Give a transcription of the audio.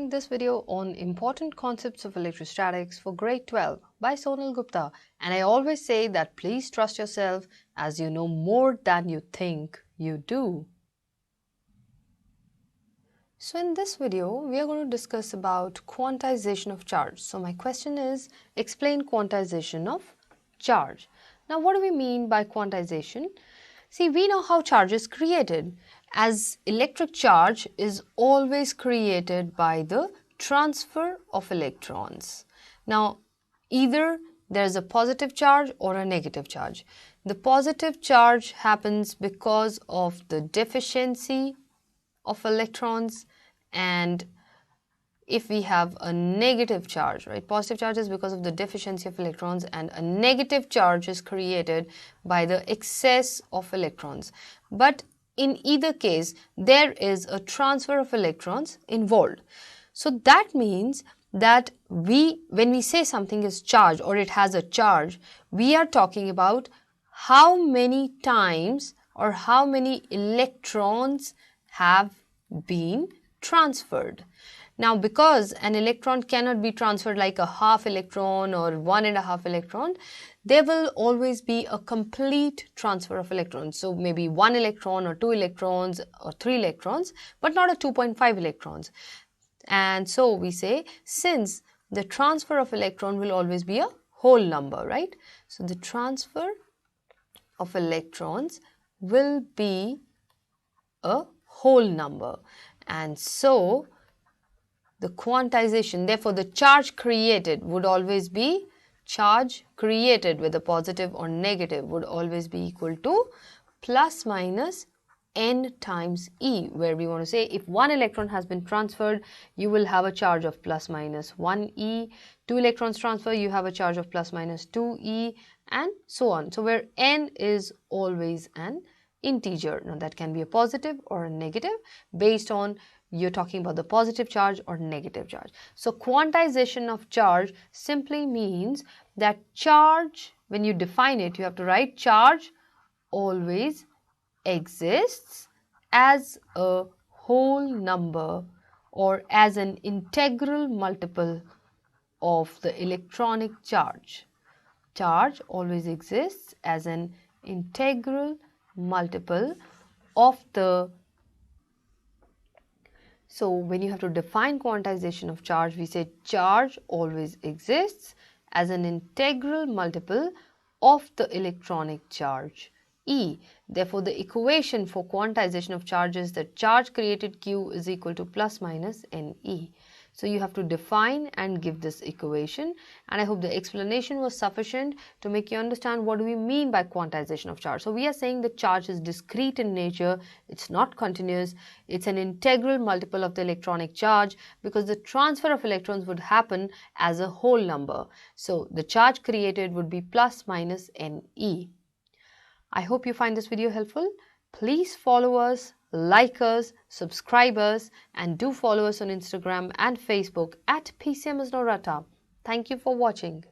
This video on important concepts of electrostatics for grade 12 by Sonal Gupta, and I always say that please trust yourself as you know more than you think you do. So in this video we are going to discuss about quantization of charge. So my question is, explain quantization of charge. Now what do we mean by quantization? See, we know how charge is created, as electric charge is always created by the transfer of electrons. Now, either there is a positive charge or a negative charge. The positive charge happens because of the deficiency of electrons, and if we have a negative charge, right, positive charge is because of the deficiency of electrons, and a negative charge is created by the excess of electrons. But in either case, there is a transfer of electrons involved. So that means that when we say something is charged or it has a charge, we are talking about how many times or how many electrons have been transferred. Now, because an electron cannot be transferred like a half electron or 1.5 electron, there will always be a complete transfer of electrons. So maybe 1 electron or 2 electrons or 3 electrons, but not a 2.5 electrons. And so we say, since the transfer of electron will always be a whole number, right? So the transfer of electrons will be a whole number. And so the quantization, therefore the charge created would always be, charge created with a positive or negative would always be equal to plus minus n times E, where we want to say if 1 electron has been transferred, you will have a charge of plus minus 1E, 2 electrons transfer, you have a charge of plus minus 2E, and so on. So where n is always an integer. Now that can be a positive or a negative based on you're talking about the positive charge or negative charge. So quantization of charge simply means that charge, when you define it, you have to write charge always exists as a whole number or as an integral multiple of the electronic charge. Charge always exists as an integral multiple of the. So when you have to define quantization of charge, we say charge always exists as an integral multiple of the electronic charge E. Therefore, the equation for quantization of charge is that charge created Q is equal to plus minus NE. So you have to define and give this equation, and I hope the explanation was sufficient to make you understand what do we mean by quantization of charge. So we are saying that charge is discrete in nature, it's not continuous, it's an integral multiple of the electronic charge because the transfer of electrons would happen as a whole number. So the charge created would be plus minus NE. I hope you find this video helpful. Please follow us, like us, subscribe us, and do follow us on Instagram and Facebook at PCMINR.com. Thank you for watching.